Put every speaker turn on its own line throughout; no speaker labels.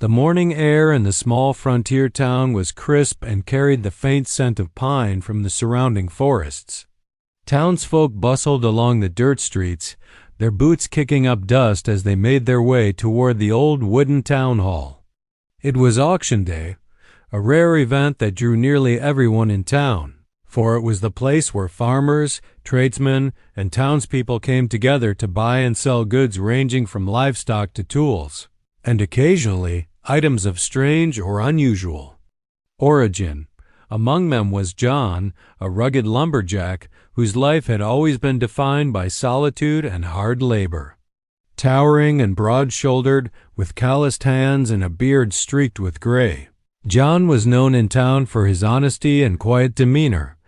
The morning air in the small frontier town was crisp and carried the faint scent of pine from the surrounding forests. Townsfolk bustled along the dirt streets, their boots kicking up dust as they made their way toward the old wooden town hall. It was auction day, a rare event that drew nearly everyone in town, for it was the place where farmers, tradesmen, and townspeople came together to buy and sell goods ranging from livestock to tools, and occasionally items of strange or unusual origin. Among them was John, a rugged lumberjack whose life had always been defined by solitude and hard labor. Towering and broad-shouldered, with calloused hands and a beard streaked with gray, John was known in town for his honesty and quiet demeanor,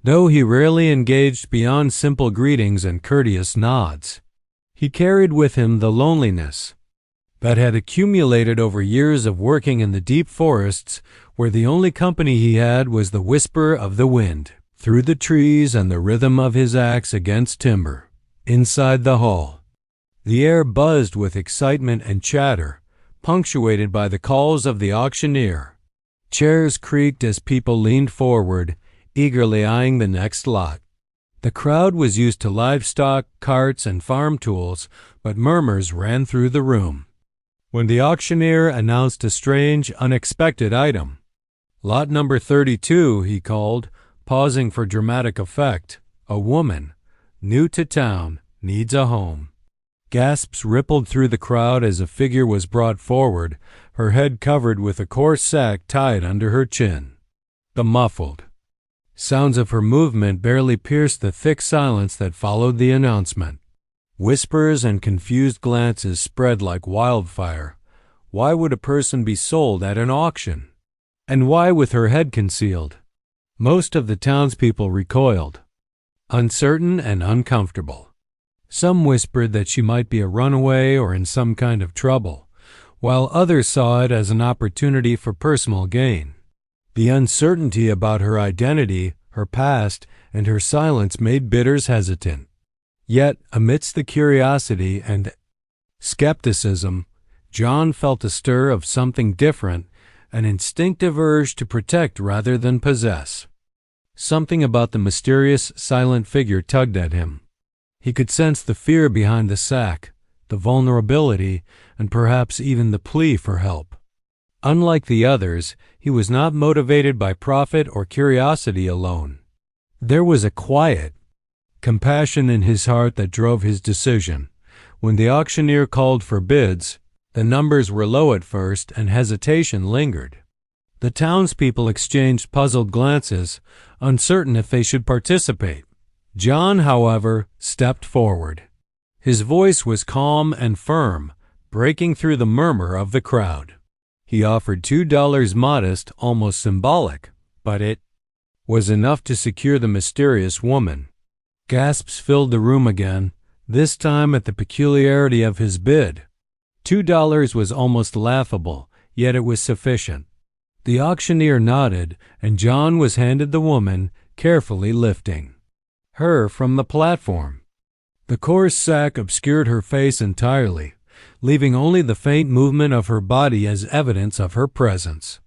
though he rarely engaged beyond simple greetings and courteous nods. He carried with him the loneliness that had accumulated over years of working in the deep forests, where the only company he had was the whisper of the wind through the trees and the rhythm of his axe against timber. Inside the hall, the air buzzed with excitement and chatter, punctuated by the calls of the auctioneer. Chairs creaked as people leaned forward, eagerly eyeing the next lot. The crowd was used to livestock, carts, and farm tools, but murmurs ran through the room when the auctioneer announced a strange, unexpected item. Lot number 32, he called, pausing for dramatic effect. A woman, new to town, needs a home. Gasps rippled through the crowd as a figure was brought forward, her head covered with a coarse sack tied under her chin. The muffled sounds of her movement barely pierced the thick silence that followed the announcement. Whispers and confused glances spread like wildfire. Why would a person be sold at an auction? And why with her head concealed? Most of the townspeople recoiled, uncertain and uncomfortable. Some whispered that she might be a runaway or in some kind of trouble, while others saw it as an opportunity for personal gain. The uncertainty about her identity, her past, and her silence made bidders hesitant. Yet, amidst the curiosity and skepticism, John felt a stir of something different, an instinctive urge to protect rather than possess. Something about the mysterious, silent figure tugged at him. He could sense the fear behind the sack, the vulnerability, and perhaps even the plea for help. Unlike the others, he was not motivated by profit or curiosity alone. There was a quiet compassion in his heart that drove his decision. When the auctioneer called for bids, the numbers were low at first and hesitation lingered. The townspeople exchanged puzzled glances, uncertain if they should participate. John, however, stepped forward. His voice was calm and firm, breaking through the murmur of the crowd. He offered $2 modest, almost symbolic, but it was enough to secure the mysterious woman. Gasps filled the room again, this time at the peculiarity of his bid. $2 was almost laughable, yet it was sufficient. The auctioneer nodded, and John was handed the woman, carefully lifting her from the platform. The coarse sack obscured her face entirely, leaving only the faint movement of her body as evidence of her presence.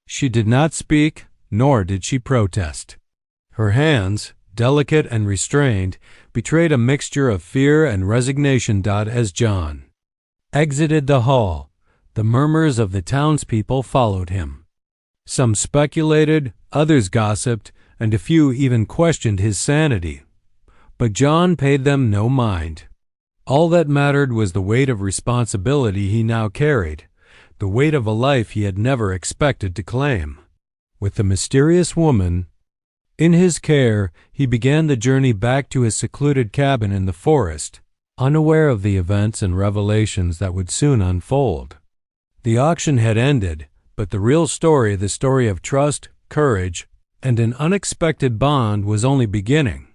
She did not speak, nor did she protest. Her hands, delicate and restrained, betrayed a mixture of fear and resignation. As John exited the hall, the murmurs of the townspeople followed him. Some speculated, others gossiped, and a few even questioned his sanity. But John paid them no mind. All that mattered was the weight of responsibility he now carried, the weight of a life he had never expected to claim. With the mysterious woman in his care, he began the journey back to his secluded cabin in the forest, unaware of the events and revelations that would soon unfold. The auction had ended, but the real story, the story of trust, courage, and an unexpected bond, was only beginning.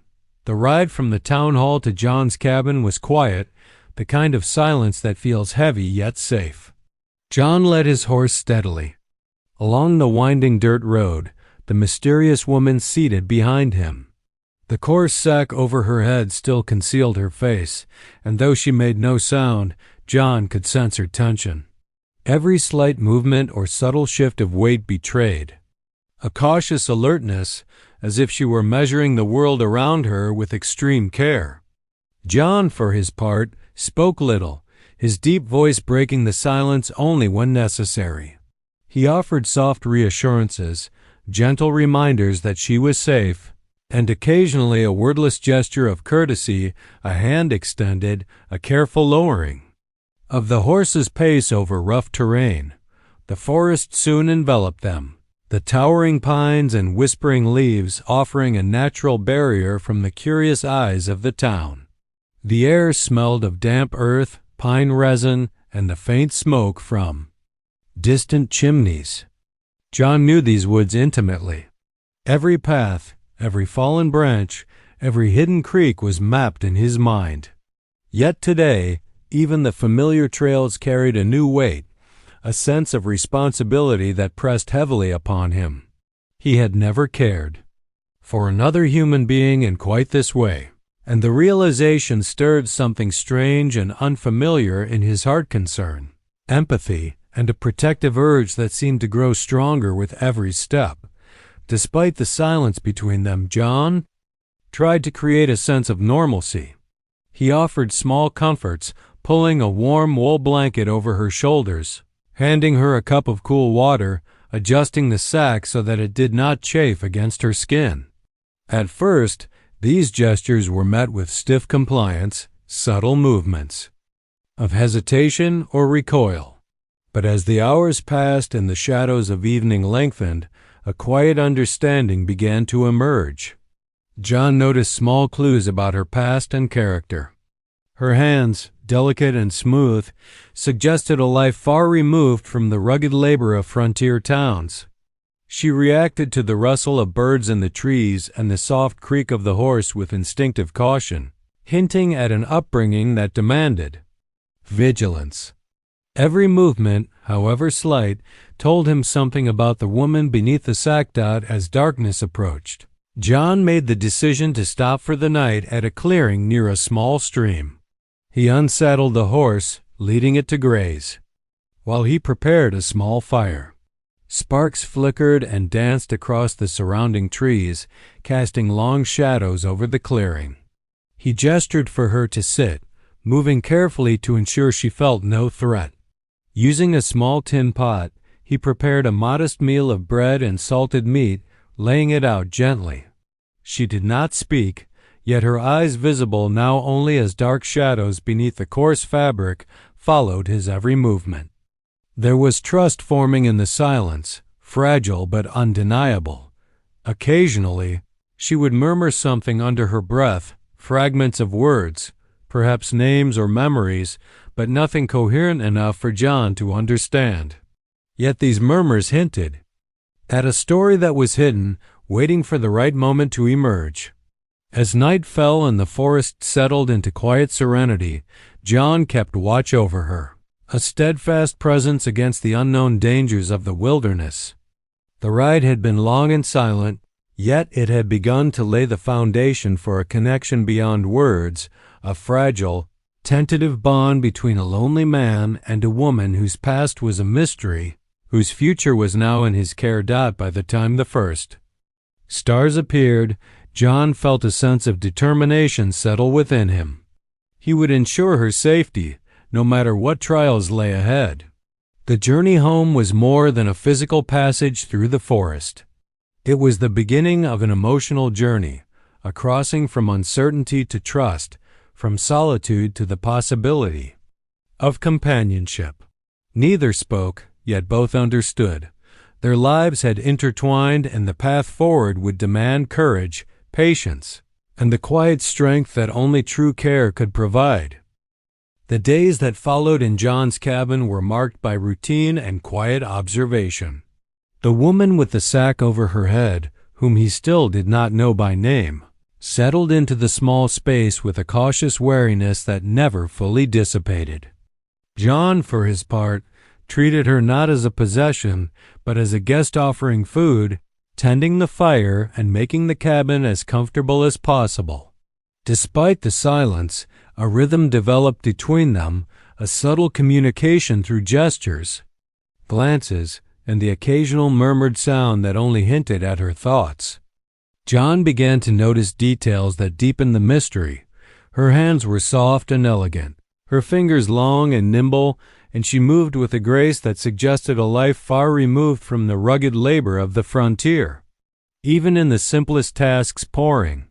The ride from the town hall to John's cabin was quiet, the kind of silence that feels heavy yet safe. John led his horse steadily along the winding dirt road, the mysterious woman seated behind him. The coarse sack over her head still concealed her face, and though she made no sound, John could sense her tension. Every slight movement or subtle shift of weight betrayed a cautious alertness, as if she were measuring the world around her with extreme care. John, for his part, spoke little, his deep voice breaking the silence only when necessary. He offered soft reassurances, gentle reminders that she was safe, and occasionally a wordless gesture of courtesy, a hand extended, a careful lowering of the horse's pace over rough terrain. The forest soon enveloped them, the towering pines and whispering leaves offering a natural barrier from the curious eyes of the town. The air smelled of damp earth, pine resin, and the faint smoke from distant chimneys. John knew these woods intimately. Every path, every fallen branch, every hidden creek was mapped in his mind. Yet today, even the familiar trails carried a new weight, a sense of responsibility that pressed heavily upon him. He had never cared for another human being in quite this way, and the realization stirred something strange and unfamiliar in his heart: concern, empathy, and a protective urge that seemed to grow stronger with every step. Despite the silence between them, John tried to create a sense of normalcy. He offered small comforts, pulling a warm wool blanket over her shoulders, handing her a cup of cool water, adjusting the sack so that it did not chafe against her skin. At first, these gestures were met with stiff compliance, subtle movements of hesitation or recoil. But as the hours passed and the shadows of evening lengthened, a quiet understanding began to emerge. John noticed small clues about her past and character. Her hands, delicate and smooth, suggested a life far removed from the rugged labor of frontier towns. She reacted to the rustle of birds in the trees and the soft creak of the horse with instinctive caution, hinting at an upbringing that demanded vigilance. Every movement, however slight, told him something about the woman beneath the sackdot. As darkness approached, John made the decision to stop for the night at a clearing near a small stream. He unsaddled the horse, leading it to graze, while he prepared a small fire. Sparks flickered and danced across the surrounding trees, casting long shadows over the clearing. He gestured for her to sit, moving carefully to ensure she felt no threat. Using a small tin pot, he prepared a modest meal of bread and salted meat, laying it out gently. She did not speak, yet her eyes, visible now only as dark shadows beneath the coarse fabric, followed his every movement. There was trust forming in the silence, fragile but undeniable. Occasionally, she would murmur something under her breath, fragments of words, perhaps names or memories, but nothing coherent enough for John to understand. Yet these murmurs hinted at a story that was hidden, waiting for the right moment to emerge. As night fell and the forest settled into quiet serenity, John kept watch over her, a steadfast presence against the unknown dangers of the wilderness. The ride had been long and silent, yet it had begun to lay the foundation for a connection beyond words, a fragile, tentative bond between a lonely man and a woman whose past was a mystery, whose future was now in his care. By the time the first stars appeared, John felt a sense of determination settle within him. He would ensure her safety, no matter what trials lay ahead. The journey home was more than a physical passage through the forest. It was the beginning of an emotional journey, a crossing from uncertainty to trust, from solitude to the possibility of companionship. Neither spoke, yet both understood. Their lives had intertwined, and the path forward would demand courage, patience, and the quiet strength that only true care could provide. The days that followed in John's cabin were marked by routine and quiet observation. The woman with the sack over her head, whom he still did not know by name, settled into the small space with a cautious wariness that never fully dissipated. John, for his part, treated her not as a possession, but as a guest offering food, tending the fire and making the cabin as comfortable as possible. Despite the silence, a rhythm developed between them, a subtle communication through gestures, glances, and the occasional murmured sound that only hinted at her thoughts. John began to notice details that deepened the mystery. Her hands were soft and elegant, her fingers long and nimble, and she moved with a grace that suggested a life far removed from the rugged labor of the frontier. Even in the simplest tasks, pouring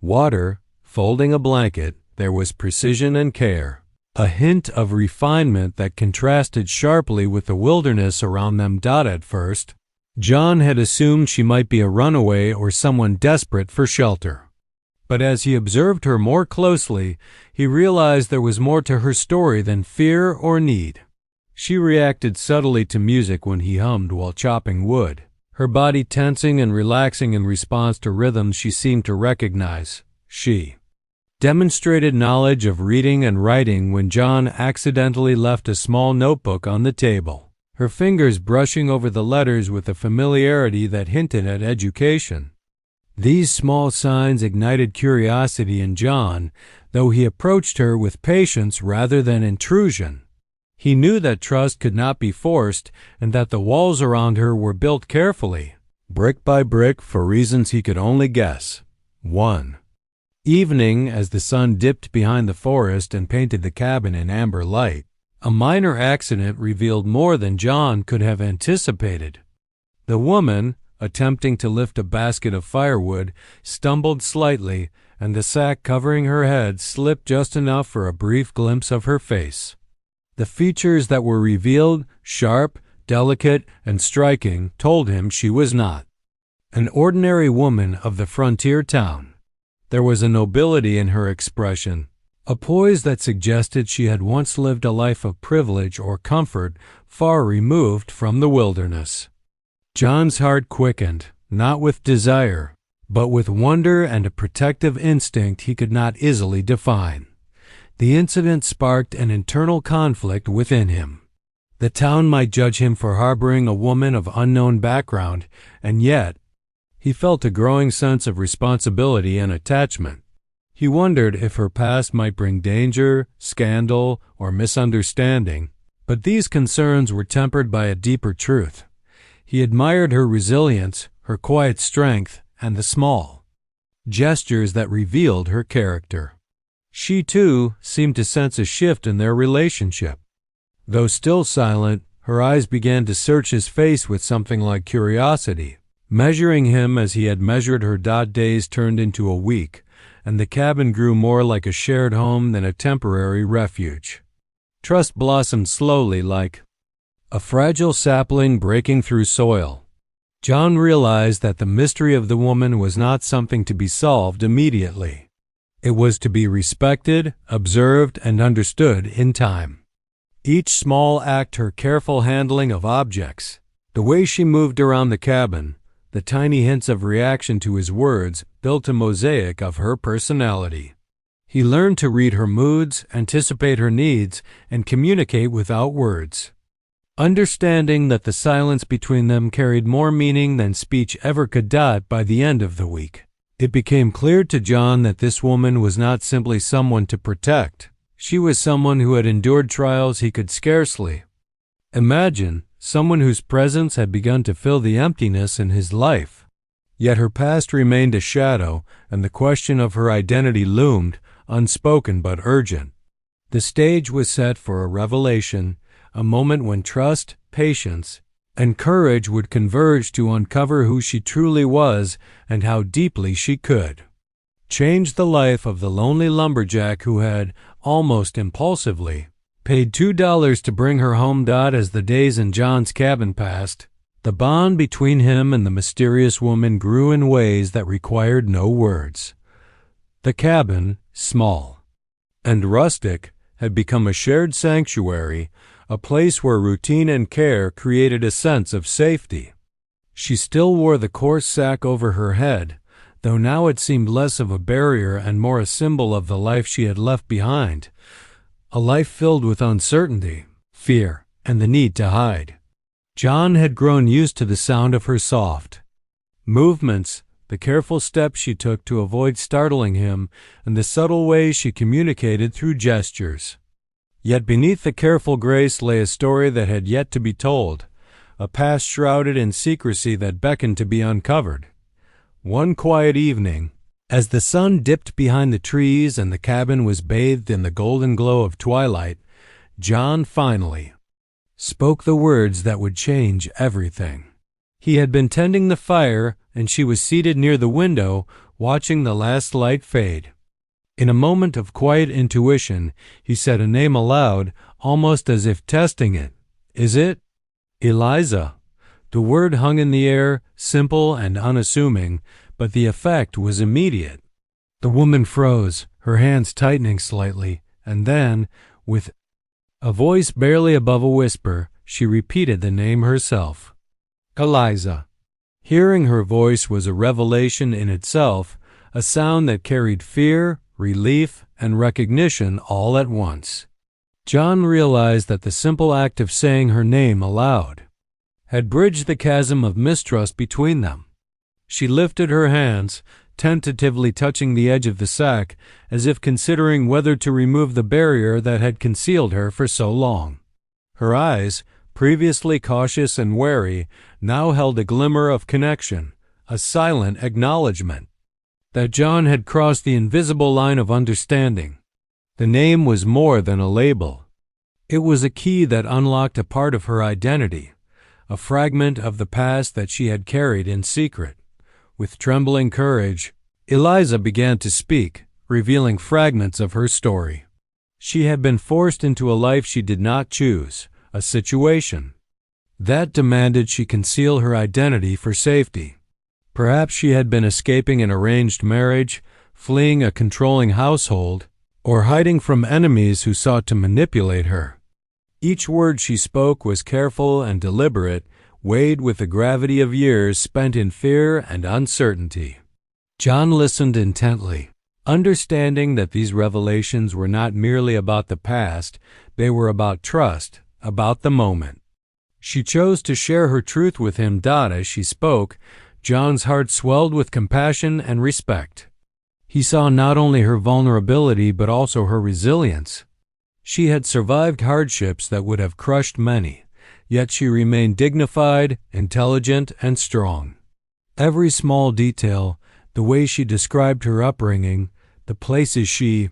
water, folding a blanket, there was precision and care, a hint of refinement that contrasted sharply with the wilderness around them. At first, John had assumed she might be a runaway or someone desperate for shelter. But as he observed her more closely, he realized there was more to her story than fear or need. She reacted subtly to music when he hummed while chopping wood, her body tensing and relaxing in response to rhythms she seemed to recognize. She demonstrated knowledge of reading and writing when John accidentally left a small notebook on the table, her fingers brushing over the letters with a familiarity that hinted at education. These small signs ignited curiosity in John, though he approached her with patience rather than intrusion. He knew that trust could not be forced and that the walls around her were built carefully, brick by brick, for reasons he could only guess. One evening, as the sun dipped behind the forest and painted the cabin in amber light, a minor accident revealed more than John could have anticipated. The woman, attempting to lift a basket of firewood, stumbled slightly, and the sack covering her head slipped just enough for a brief glimpse of her face. The features that were revealed, sharp, delicate, and striking, told him she was not an ordinary woman of the frontier town. There was a nobility in her expression, a poise that suggested she had once lived a life of privilege or comfort far removed from the wilderness. John's heart quickened, not with desire, but with wonder and a protective instinct he could not easily define. The incident sparked an internal conflict within him. The town might judge him for harboring a woman of unknown background, and yet he felt a growing sense of responsibility and attachment. He wondered if her past might bring danger, scandal, or misunderstanding, but these concerns were tempered by a deeper truth. He admired her resilience, her quiet strength, and the small gestures that revealed her character. She, too, seemed to sense a shift in their relationship. Though still silent, her eyes began to search his face with something like curiosity, measuring him as he had measured her. Days turned into a week, and the cabin grew more like a shared home than a temporary refuge. Trust blossomed slowly, like a fragile sapling breaking through soil. John realized that the mystery of the woman was not something to be solved immediately. It was to be respected, observed, and understood in time. Each small act, her careful handling of objects, the way she moved around the cabin, the tiny hints of reaction to his words, built a mosaic of her personality. He learned to read her moods, anticipate her needs, and communicate without words, understanding that the silence between them carried more meaning than speech ever could. By the end of the week, it became clear to John that this woman was not simply someone to protect. She was someone who had endured trials he could scarcely imagine, someone whose presence had begun to fill the emptiness in his life. Yet her past remained a shadow, and the question of her identity loomed, unspoken but urgent. The stage was set for a revelation, a moment when trust, patience, and courage would converge to uncover who she truly was and how deeply she could change the life of the lonely lumberjack who had, almost impulsively, paid $2 to bring her home. As the days in John's cabin passed, the bond between him and the mysterious woman grew in ways that required no words. The cabin, small and rustic, had become a shared sanctuary, a place where routine and care created a sense of safety. She still wore the coarse sack over her head, though now it seemed less of a barrier and more a symbol of the life she had left behind, a life filled with uncertainty, fear, and the need to hide. John had grown used to the sound of her soft movements, the careful steps she took to avoid startling him, and the subtle ways she communicated through gestures. Yet beneath the careful grace lay a story that had yet to be told, a past shrouded in secrecy that beckoned to be uncovered. One quiet evening, as the sun dipped behind the trees and the cabin was bathed in the golden glow of twilight, John finally spoke the words that would change everything. He had been tending the fire, and she was seated near the window, watching the last light fade. In a moment of quiet intuition, he said a name aloud, almost as if testing it. "Is it Eliza?" The word hung in the air, simple and unassuming, but the effect was immediate. The woman froze, her hands tightening slightly, and then, with a voice barely above a whisper, she repeated the name herself. Eliza. Hearing her voice was a revelation in itself, a sound that carried fear, relief, and recognition all at once. John realized that the simple act of saying her name aloud had bridged the chasm of mistrust between them. She lifted her hands, tentatively touching the edge of the sack, as if considering whether to remove the barrier that had concealed her for so long. Her eyes, previously cautious and wary, now held a glimmer of connection, a silent acknowledgement that John had crossed the invisible line of understanding. The name was more than a label. It was a key that unlocked a part of her identity, a fragment of the past that she had carried in secret. With trembling courage, Eliza began to speak, revealing fragments of her story. She had been forced into a life she did not choose, a situation that demanded she conceal her identity for safety. Perhaps she had been escaping an arranged marriage, fleeing a controlling household, or hiding from enemies who sought to manipulate her. Each word she spoke was careful and deliberate, weighed with the gravity of years spent in fear and uncertainty. John listened intently, understanding that these revelations were not merely about the past, they were about trust, about the moment. She chose to share her truth with him. As she spoke, John's heart swelled with compassion and respect. He saw not only her vulnerability but also her resilience. She had survived hardships that would have crushed many, yet she remained dignified, intelligent, and strong. Every small detail, the way she described her upbringing, the places she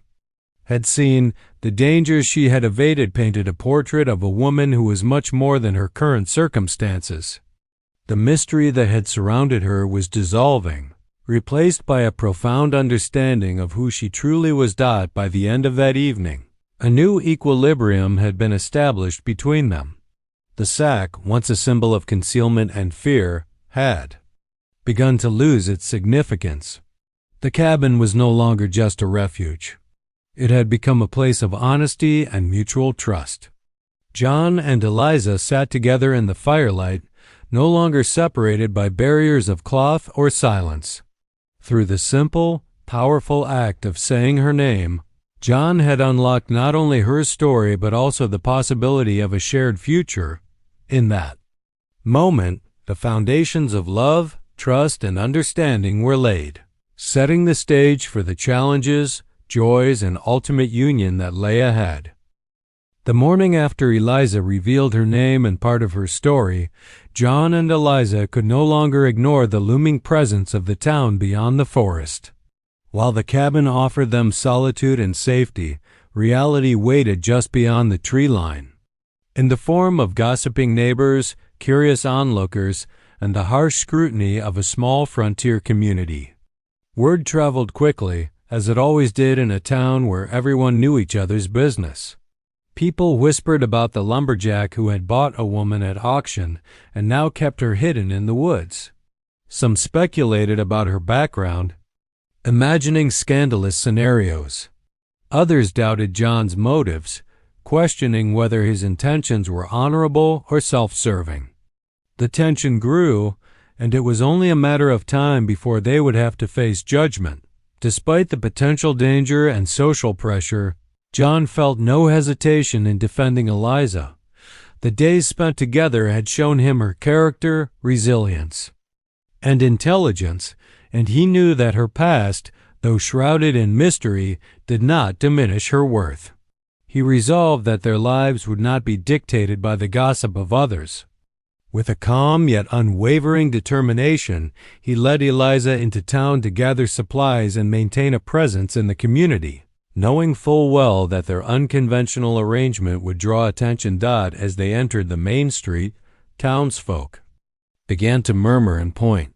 had seen, the dangers she had evaded, painted a portrait of a woman who was much more than her current circumstances. The mystery that had surrounded her was dissolving, replaced by a profound understanding of who she truly was. By the end of that evening, a new equilibrium had been established between them. The sack, once a symbol of concealment and fear, had begun to lose its significance. The cabin was no longer just a refuge. It had become a place of honesty and mutual trust. John and Eliza sat together in the firelight, no longer separated by barriers of cloth or silence. Through the simple, powerful act of saying her name, John had unlocked not only her story but also the possibility of a shared future. In that moment, the foundations of love, trust, and understanding were laid, setting the stage for the challenges, joys, and ultimate union that lay ahead. The morning after Eliza revealed her name and part of her story, John and Eliza could no longer ignore the looming presence of the town beyond the forest. While the cabin offered them solitude and safety, reality waited just beyond the tree line. In the form of gossiping neighbors, curious onlookers, and the harsh scrutiny of a small frontier community. Word traveled quickly, as it always did in a town where everyone knew each other's business. People whispered about the lumberjack who had bought a woman at auction and now kept her hidden in the woods. Some speculated about her background, imagining scandalous scenarios. Others doubted John's motives, questioning whether his intentions were honorable or self-serving. The tension grew, and it was only a matter of time before they would have to face judgment. Despite the potential danger and social pressure, John felt no hesitation in defending Eliza. The days spent together had shown him her character, resilience, and intelligence, and he knew that her past, though shrouded in mystery, did not diminish her worth. He resolved that their lives would not be dictated by the gossip of others. With a calm yet unwavering determination, he led Eliza into town to gather supplies and maintain a presence in the community, knowing full well that their unconventional arrangement would draw attention. As they entered the main street, townsfolk began to murmur and point.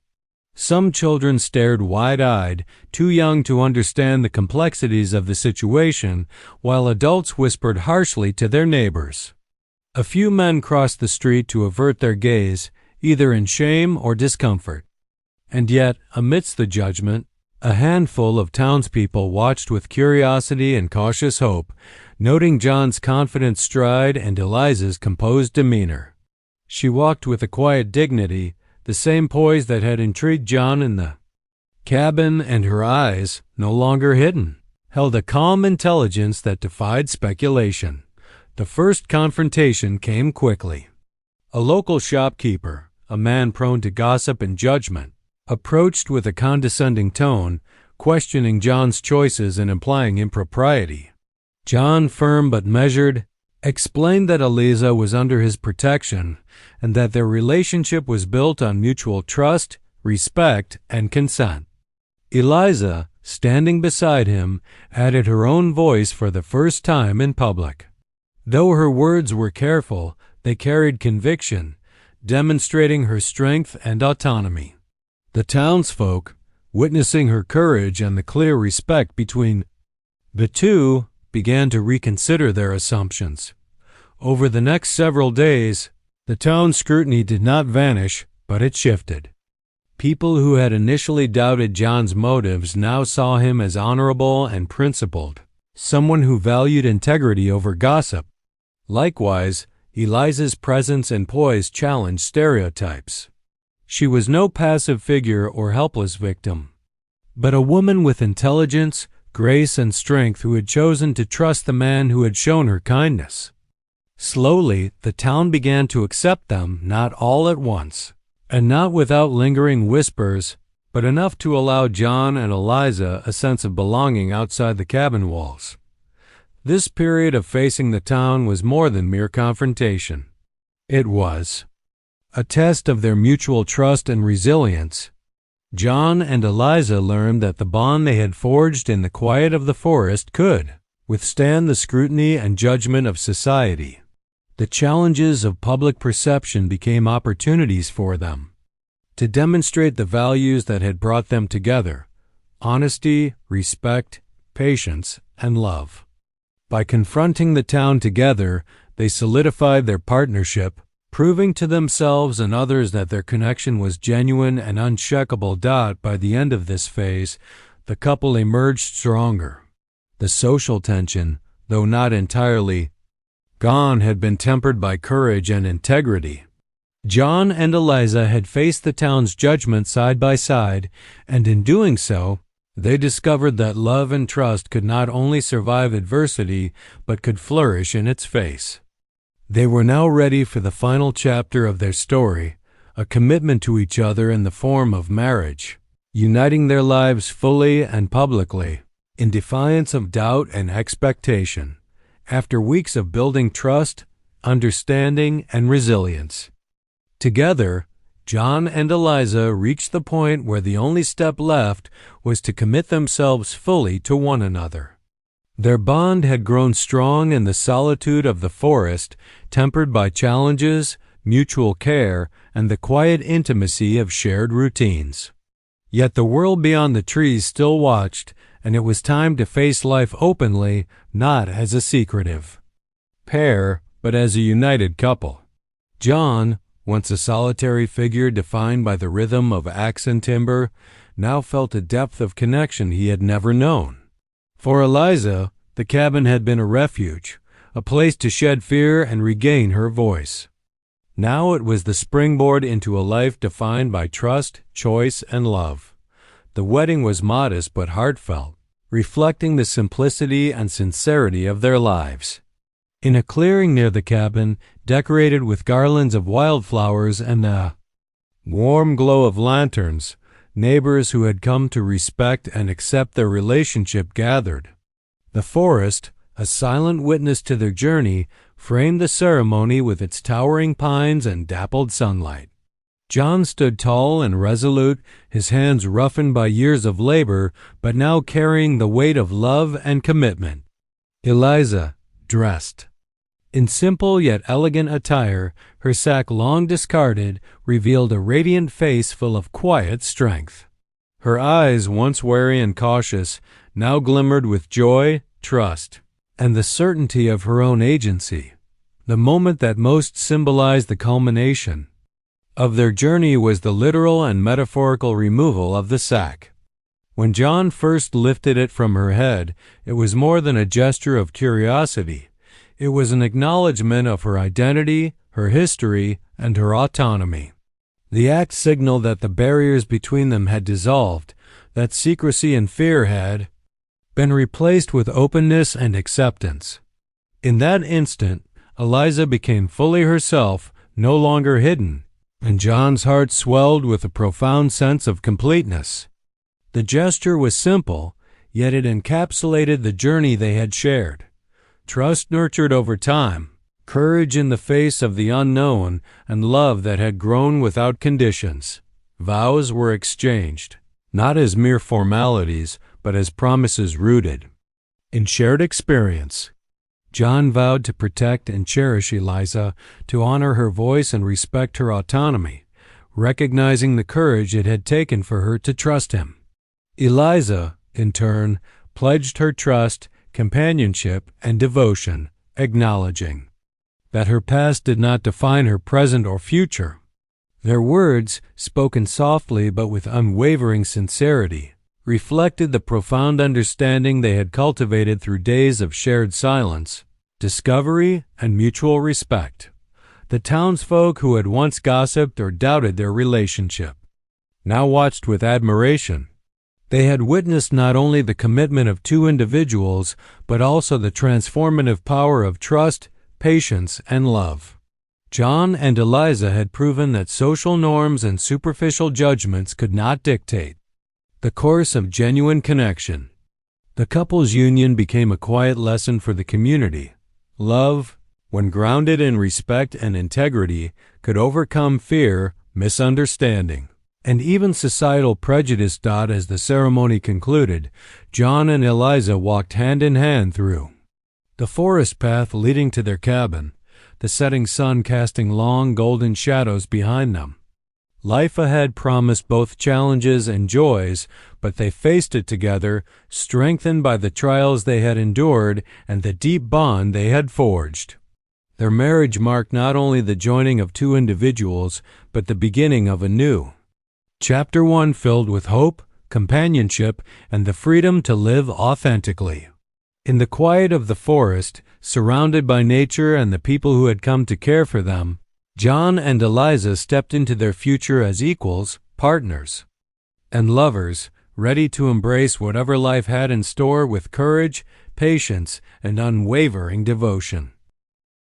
Some children stared wide-eyed, too young to understand the complexities of the situation, while adults whispered harshly to their neighbors. A few men crossed the street to avert their gaze, either in shame or discomfort. And yet, amidst the judgment, a handful of townspeople watched with curiosity and cautious hope, noting John's confident stride and Eliza's composed demeanor. She walked with a quiet dignity, the same poise that had intrigued John in the cabin, and her eyes, no longer hidden, held a calm intelligence that defied speculation. The first confrontation came quickly. A local shopkeeper, a man prone to gossip and judgment, approached with a condescending tone, questioning John's choices and implying impropriety. John, firm but measured, explained that Eliza was under his protection and that their relationship was built on mutual trust, respect, and consent. Eliza, standing beside him, added her own voice for the first time in public. Though her words were careful, they carried conviction, demonstrating her strength and autonomy. The townsfolk, witnessing her courage and the clear respect between the two, began to reconsider their assumptions. Over the next several days, the town's scrutiny did not vanish, but it shifted. People who had initially doubted John's motives now saw him as honorable and principled, someone who valued integrity over gossip. Likewise, Eliza's presence and poise challenged stereotypes. She was no passive figure or helpless victim, but a woman with intelligence, grace, and strength who had chosen to trust the man who had shown her kindness. Slowly, the town began to accept them, not all at once, and not without lingering whispers, but enough to allow John and Eliza a sense of belonging outside the cabin walls. This period of facing the town was more than mere confrontation. It was a test of their mutual trust and resilience. John and Eliza learned that the bond they had forged in the quiet of the forest could withstand the scrutiny and judgment of society. The challenges of public perception became opportunities for them to demonstrate the values that had brought them together: honesty, respect, patience, and love. By confronting the town together, they solidified their partnership, proving to themselves and others that their connection was genuine and unshakable. By the end of this phase, the couple emerged stronger. The social tension, though not entirely gone, had been tempered by courage and integrity. John and Eliza had faced the town's judgment side by side, and in doing so, they discovered that love and trust could not only survive adversity, but could flourish in its face. They were now ready for the final chapter of their story, a commitment to each other in the form of marriage, uniting their lives fully and publicly, in defiance of doubt and expectation, after weeks of building trust, understanding, and resilience. Together, John and Eliza reached the point where the only step left was to commit themselves fully to one another. Their bond had grown strong in the solitude of the forest, tempered by challenges, mutual care, and the quiet intimacy of shared routines. Yet the world beyond the trees still watched, and it was time to face life openly, not as a secretive pair, but as a united couple. John, once a solitary figure defined by the rhythm of axe and timber, now felt a depth of connection he had never known. For Eliza, the cabin had been a refuge, a place to shed fear and regain her voice. Now it was the springboard into a life defined by trust, choice, and love. The wedding was modest but heartfelt, reflecting the simplicity and sincerity of their lives. In a clearing near the cabin, decorated with garlands of wildflowers and a warm glow of lanterns, neighbors who had come to respect and accept their relationship gathered. The forest, a silent witness to their journey, framed the ceremony with its towering pines and dappled sunlight. John stood tall and resolute, his hands roughened by years of labor, but now carrying the weight of love and commitment. Eliza, dressed in simple yet elegant attire, her sack long discarded, revealed a radiant face full of quiet strength. Her eyes, once wary and cautious, now glimmered with joy, trust, and the certainty of her own agency. The moment that most symbolized the culmination of their journey was the literal and metaphorical removal of the sack. When John first lifted it from her head, it was more than a gesture of curiosity. It was an acknowledgement of her identity, her history, and her autonomy. The act signaled that the barriers between them had dissolved, that secrecy and fear had been replaced with openness and acceptance. In that instant, Eliza became fully herself, no longer hidden, and John's heart swelled with a profound sense of completeness. The gesture was simple, yet it encapsulated the journey they had shared. Trust nurtured over time, courage in the face of the unknown, and love that had grown without conditions. Vows were exchanged, not as mere formalities, but as promises rooted in shared experience. John vowed to protect and cherish Eliza, to honor her voice and respect her autonomy, recognizing the courage it had taken for her to trust him. Eliza, in turn, pledged her trust, companionship, and devotion, acknowledging that her past did not define her present or future. Their words, spoken softly but with unwavering sincerity, reflected the profound understanding they had cultivated through days of shared silence, discovery, and mutual respect. The townsfolk who had once gossiped or doubted their relationship now watched with admiration. They had witnessed not only the commitment of two individuals, but also the transformative power of trust, patience, and love. John and Eliza had proven that social norms and superficial judgments could not dictate the course of genuine connection. The couple's union became a quiet lesson for the community. Love, when grounded in respect and integrity, could overcome fear, misunderstanding, and even societal prejudice. As the ceremony concluded, John and Eliza walked hand in hand through the forest path leading to their cabin, the setting sun casting long golden shadows behind them. Life ahead promised both challenges and joys, but they faced it together, strengthened by the trials they had endured and the deep bond they had forged. Their marriage marked not only the joining of two individuals, but the beginning of a new Chapter 1, filled with hope, companionship, and the freedom to live authentically. In the quiet of the forest, surrounded by nature and the people who had come to care for them, John and Eliza stepped into their future as equals, partners, and lovers, ready to embrace whatever life had in store with courage, patience, and unwavering devotion.